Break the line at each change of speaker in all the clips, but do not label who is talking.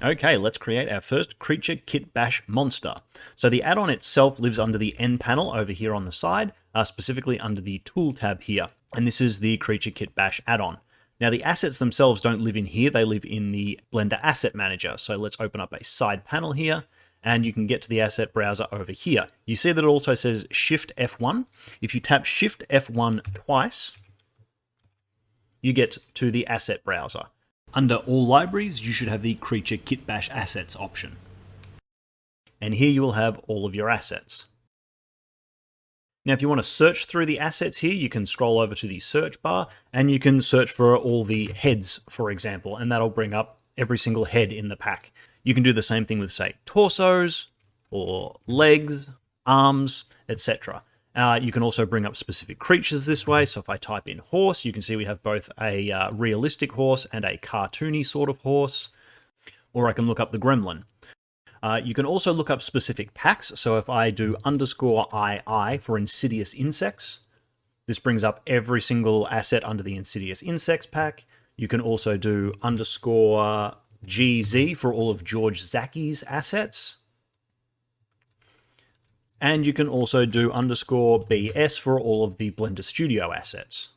Okay, let's create our first Creature Kitbash monster. So the add-on itself lives under the N panel over here on the side, specifically under the Tool tab here. And this is the Creature Kitbash add-on. Now the assets themselves don't live in here, they live in the Blender Asset Manager. So let's open up a side panel here, and you can get to the asset browser over here. You see that it also says Shift F1. If you tap Shift F1 twice, you get to the asset browser. Under all libraries, you should have the Creature Kitbash Assets option. And here you will have all of your assets. Now, if you want to search through the assets here, you can scroll over to the search bar and you can search for all the heads, for example, and that'll bring up every single head in the pack. You can do the same thing with, say, torsos or legs, arms, etc. You can also bring up specific creatures this way. So if I type in horse, you can see we have both a realistic horse and a cartoony sort of horse. Or I can look up the gremlin. You can also look up specific packs. So if I do _II for insidious insects, this brings up every single asset under the insidious insects pack. You can also do _GZ for all of George Zaki's assets. And you can also do _BS for all of the Blender Studio assets.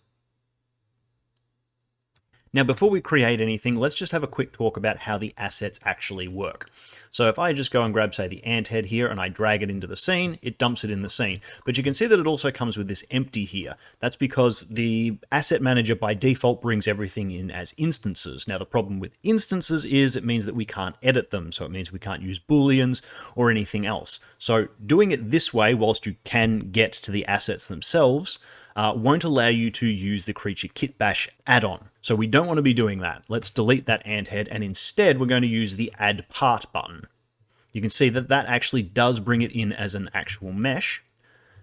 Now, before we create anything, let's just have a quick talk about how the assets actually work. So if I just go and grab, say, the ant head here and I drag it into the scene, it dumps it in the scene. But you can see that it also comes with this empty here. That's because the asset manager by default brings everything in as instances. Now, the problem with instances is it means that we can't edit them. So it means we can't use booleans or anything else. So doing it this way, whilst you can get to the assets themselves, won't allow you to use the Creature Kitbash add-on. So we don't want to be doing that. Let's delete that ant head, and instead we're going to use the Add Part button. You can see that that actually does bring it in as an actual mesh,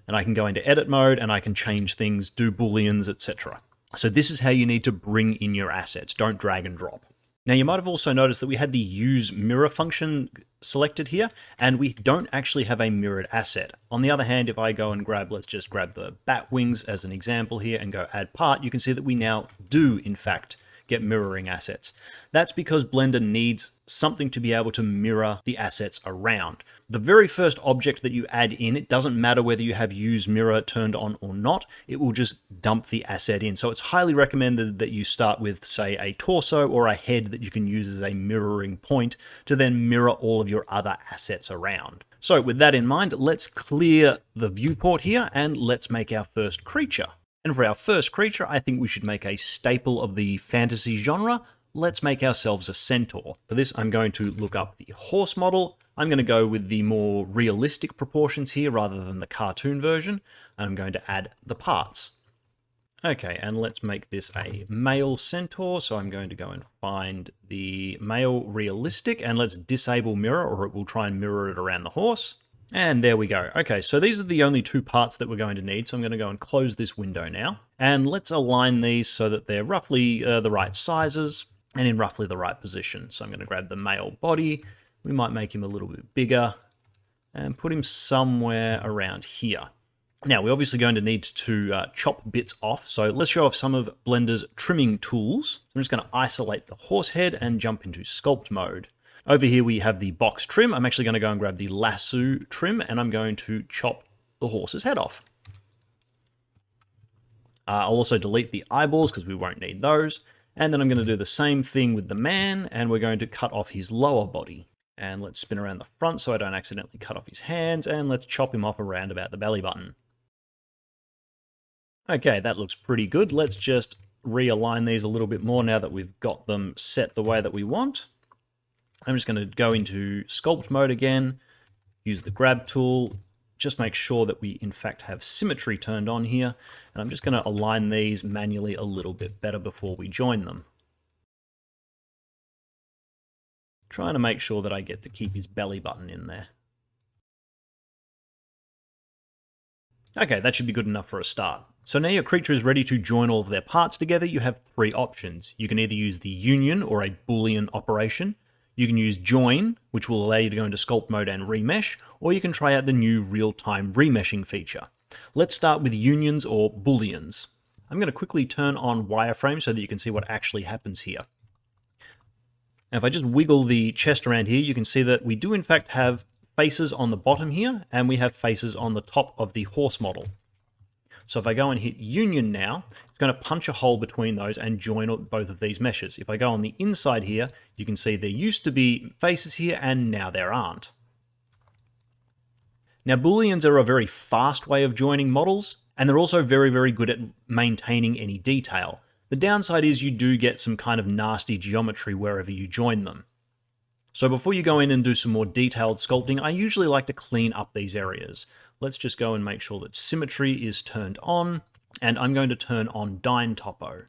and I can go into edit mode and I can change things, do booleans, etc. So this is how you need to bring in your assets. Don't drag and drop. Now, you might have also noticed that we had the use mirror function selected here, and we don't actually have a mirrored asset. On the other hand, if I go and let's just grab the bat wings as an example here and go add part, you can see that we now do, in fact, get mirroring assets. That's because Blender needs something to be able to mirror the assets around. The very first object that you add in, it doesn't matter whether you have use mirror turned on or not, it will just dump the asset in. So it's highly recommended that you start with, say, a torso or a head that you can use as a mirroring point to then mirror all of your other assets around. So with that in mind, let's clear the viewport here and let's make our first creature. And for our first creature, I think we should make a staple of the fantasy genre. Let's make ourselves a centaur. For this, I'm going to look up the horse model. I'm going to go with the more realistic proportions here rather than the cartoon version. And I'm going to add the parts. Okay, and let's make this a male centaur. So I'm going to go and find the male realistic, and let's disable mirror, or it will try and mirror it around the horse. And there we go. Okay, so these are the only two parts that we're going to need. So I'm going to go and close this window now. And let's align these so that they're roughly the right sizes and in roughly the right position. So I'm going to grab the male body. We might make him a little bit bigger and put him somewhere around here. Now, we're obviously going to need to chop bits off. So let's show off some of Blender's trimming tools. I'm just going to isolate the horse head and jump into sculpt mode. Over here we have the box trim. I'm actually going to go and grab the lasso trim, and I'm going to chop the horse's head off. I'll also delete the eyeballs because we won't need those. And then I'm going to do the same thing with the man, and we're going to cut off his lower body. And let's spin around the front so I don't accidentally cut off his hands, and let's chop him off around about the belly button. Okay, that looks pretty good. Let's just realign these a little bit more now that we've got them set the way that we want. I'm just going to go into sculpt mode again, use the grab tool, just make sure that we in fact have symmetry turned on here, and I'm just going to align these manually a little bit better before we join them. Trying to make sure that I get to keep his belly button in there. Okay, that should be good enough for a start. So now your creature is ready to join all of their parts together. You have three options. You can either use the union or a Boolean operation. You can use join, which will allow you to go into sculpt mode and remesh, or you can try out the new real-time remeshing feature. Let's start with unions or booleans. I'm going to quickly turn on wireframe so that you can see what actually happens here. Now, if I just wiggle the chest around here, you can see that we do in fact have faces on the bottom here, and we have faces on the top of the horse model. So if I go and hit union now, it's going to punch a hole between those and join both of these meshes. If I go on the inside here, you can see there used to be faces here and now there aren't. Now, booleans are a very fast way of joining models, and they're also very, very good at maintaining any detail. The downside is you do get some kind of nasty geometry wherever you join them. So before you go in and do some more detailed sculpting, I usually like to clean up these areas. Let's just go and make sure that symmetry is turned on, and I'm going to turn on Dyn Topo.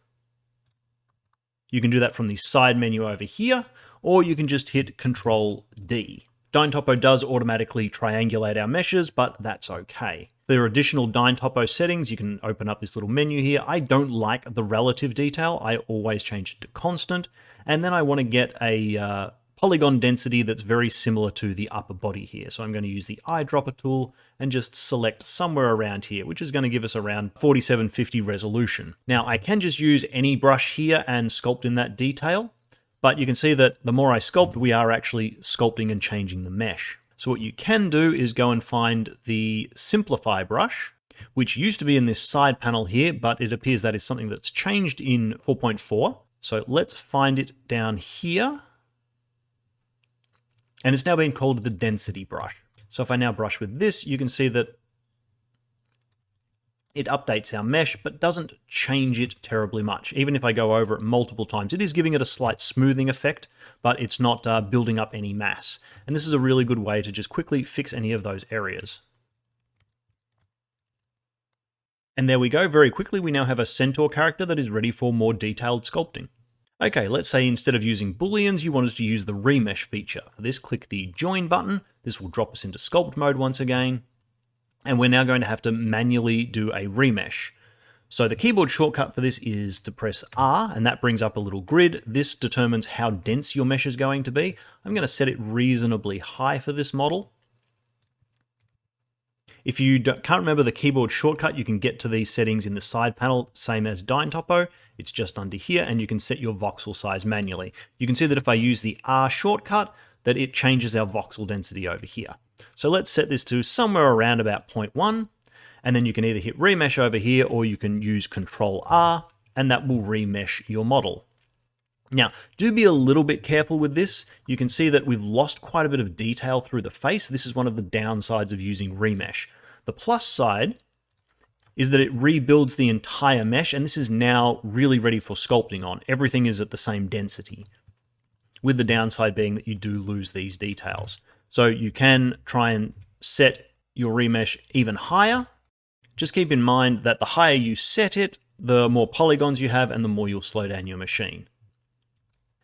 You can do that from the side menu over here, or you can just hit Control D. Dyn Topo does automatically triangulate our meshes, but that's okay. If there are additional Dyn Topo settings, you can open up this little menu here. I don't like the relative detail. I always change it to constant, and then I want to get a polygon density that's very similar to the upper body here. So I'm going to use the eyedropper tool and just select somewhere around here, which is going to give us around 4750 resolution. Now I can just use any brush here and sculpt in that detail, but you can see that the more I sculpt, we are actually sculpting and changing the mesh. So what you can do is go and find the simplify brush, which used to be in this side panel here, but it appears that is something that's changed in 4.4. So let's find it down here. And it's now being called the density brush. So if I now brush with this, you can see that it updates our mesh, but doesn't change it terribly much. Even if I go over it multiple times, it is giving it a slight smoothing effect, but it's not building up any mass. And this is a really good way to just quickly fix any of those areas. And there we go, very quickly we now have a centaur character that is ready for more detailed sculpting. Okay, let's say instead of using booleans, you wanted to use the remesh feature. For this, click the join button. This will drop us into sculpt mode once again. And we're now going to have to manually do a remesh. So the keyboard shortcut for this is to press R, and that brings up a little grid. This determines how dense your mesh is going to be. I'm going to set it reasonably high for this model. If you can't remember the keyboard shortcut, you can get to these settings in the side panel, same as Dyn Topo. It's just under here, and you can set your voxel size manually. You can see that if I use the R shortcut, that it changes our voxel density over here. So let's set this to somewhere around about 0.1, and then you can either hit remesh over here, or you can use Control R, and that will remesh your model. Now, do be a little bit careful with this. You can see that we've lost quite a bit of detail through the face. This is one of the downsides of using remesh. The plus side is that it rebuilds the entire mesh, and this is now really ready for sculpting on. Everything is at the same density, with the downside being that you do lose these details. So you can try and set your remesh even higher. Just keep in mind that the higher you set it, the more polygons you have and the more you'll slow down your machine.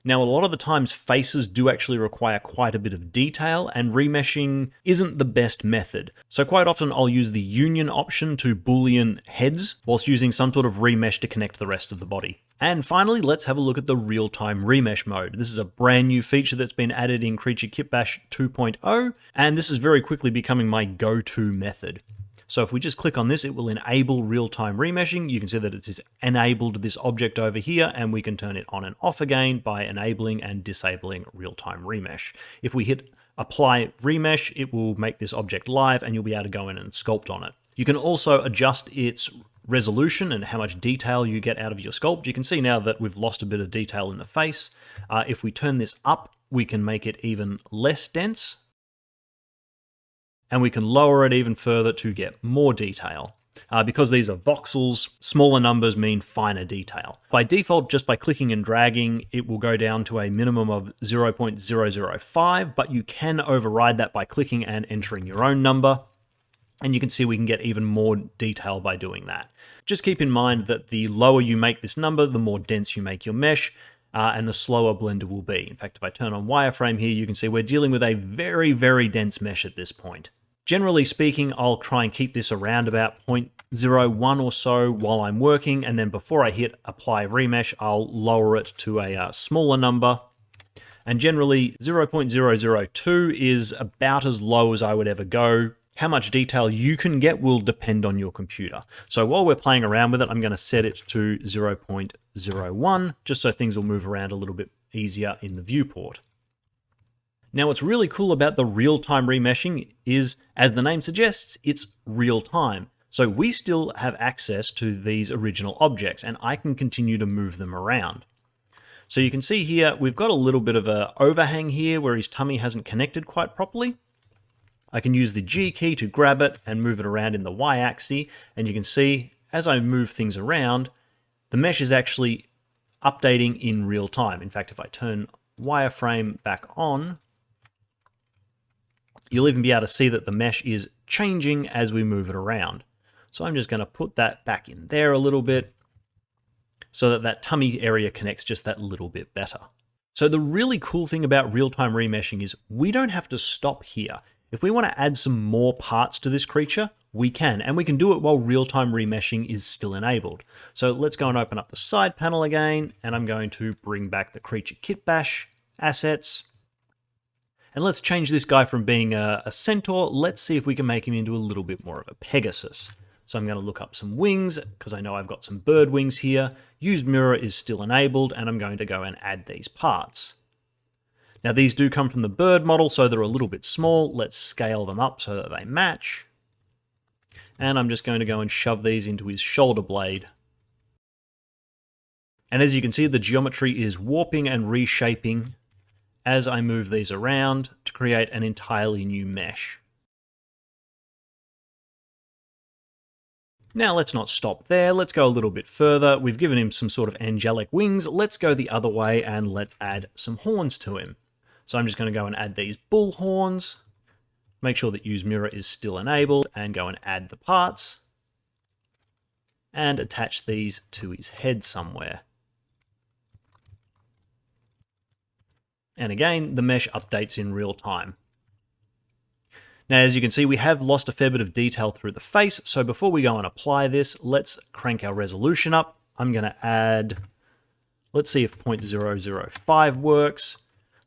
Now, a lot of the times faces do actually require quite a bit of detail, and remeshing isn't the best method. So quite often I'll use the union option to boolean heads whilst using some sort of remesh to connect the rest of the body. And finally, let's have a look at the real-time remesh mode. This is a brand new feature that's been added in Creature Kitbash 2.0, and this is very quickly becoming my go-to method. So if we just click on this, it will enable real-time remeshing. You can see that it has enabled this object over here, and we can turn it on and off again by enabling and disabling real-time remesh. If we hit apply remesh, it will make this object live, and you'll be able to go in and sculpt on it. You can also adjust its resolution and how much detail you get out of your sculpt. You can see now that we've lost a bit of detail in the face. If we turn this up, we can make it even less dense, and we can lower it even further to get more detail. Because these are voxels, smaller numbers mean finer detail. By default, just by clicking and dragging, it will go down to a minimum of 0.005, but you can override that by clicking and entering your own number. And you can see we can get even more detail by doing that. Just keep in mind that the lower you make this number, the more dense you make your mesh, and the slower Blender will be. In fact, if I turn on wireframe here, you can see we're dealing with a very, very dense mesh at this point. Generally speaking, I'll try and keep this around about 0.01 or so while I'm working, and then before I hit apply remesh, I'll lower it to a smaller number. And generally 0.002 is about as low as I would ever go. How much detail you can get will depend on your computer. So while we're playing around with it, I'm going to set it to 0.01, just so things will move around a little bit easier in the viewport. Now, what's really cool about the real-time remeshing is, as the name suggests, it's real-time. So we still have access to these original objects, and I can continue to move them around. So you can see here, we've got a little bit of an overhang here where his tummy hasn't connected quite properly. I can use the G key to grab it and move it around in the Y-axis, and you can see, as I move things around, the mesh is actually updating in real time. In fact, if I turn wireframe back on, you'll even be able to see that the mesh is changing as we move it around. So I'm just going to put that back in there a little bit so that that tummy area connects just that little bit better. So the really cool thing about real-time remeshing is we don't have to stop here. If we want to add some more parts to this creature, we can, and we can do it while real-time remeshing is still enabled. So let's go and open up the side panel again, and I'm going to bring back the Creature Kitbash assets. And let's change this guy from being a centaur. Let's see if we can make him into a little bit more of a Pegasus. So I'm going to look up some wings, because I know I've got some bird wings here. Use mirror is still enabled, and I'm going to go and add these parts. Now these do come from the bird model, so they're a little bit small. Let's scale them up so that they match. And I'm just going to go and shove these into his shoulder blade. And as you can see, the geometry is warping and reshaping as I move these around to create an entirely new mesh. Now let's not stop there, let's go a little bit further. We've given him some sort of angelic wings. Let's go the other way and let's add some horns to him. So I'm just going to go and add these bull horns. Make sure that use mirror is still enabled and go and add the parts. And attach these to his head somewhere. And again, the mesh updates in real time. Now, as you can see, we have lost a fair bit of detail through the face. So before we go and apply this, let's crank our resolution up. I'm going to add, let's see if 0.005 works.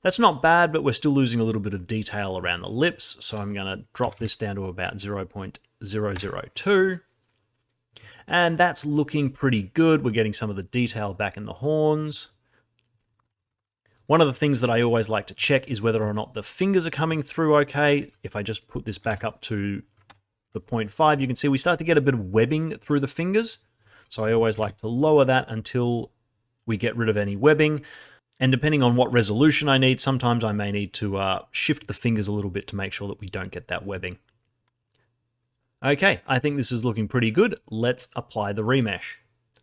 That's not bad, but we're still losing a little bit of detail around the lips. So I'm going to drop this down to about 0.002. And that's looking pretty good. We're getting some of the detail back in the horns. One of the things that I always like to check is whether or not the fingers are coming through okay. If I just put this back up to the 0.5, you can see we start to get a bit of webbing through the fingers. So I always like to lower that until we get rid of any webbing. And depending on what resolution I need, sometimes I may need to shift the fingers a little bit to make sure that we don't get that webbing. Okay, I think this is looking pretty good. Let's apply the remesh.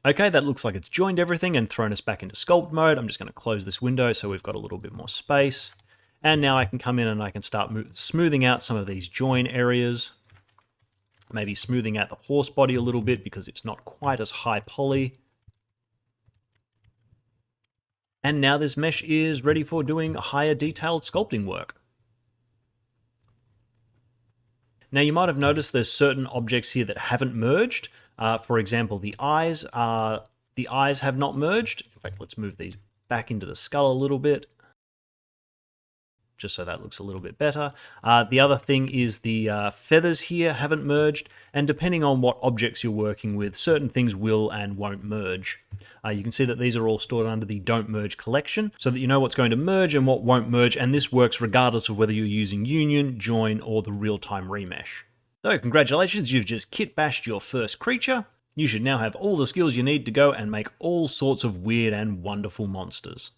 Okay, that looks like it's joined everything and thrown us back into sculpt mode. I'm just going to close this window so we've got a little bit more space. And now I can come in and I can start smoothing out some of these join areas. Maybe smoothing out the horse body a little bit because it's not quite as high poly. And now this mesh is ready for doing higher detailed sculpting work. Now you might have noticed there's certain objects here that haven't merged. For example, the eyes have not merged. In fact, let's move these back into the skull a little bit, just so that looks a little bit better. The other thing is the feathers here haven't merged, and depending on what objects you're working with, certain things will and won't merge. You can see that these are all stored under the Don't Merge collection, so that you know what's going to merge and what won't merge, and this works regardless of whether you're using Union, Join, or the real-time remesh. So congratulations, you've just kit-bashed your first creature. You should now have all the skills you need to go and make all sorts of weird and wonderful monsters.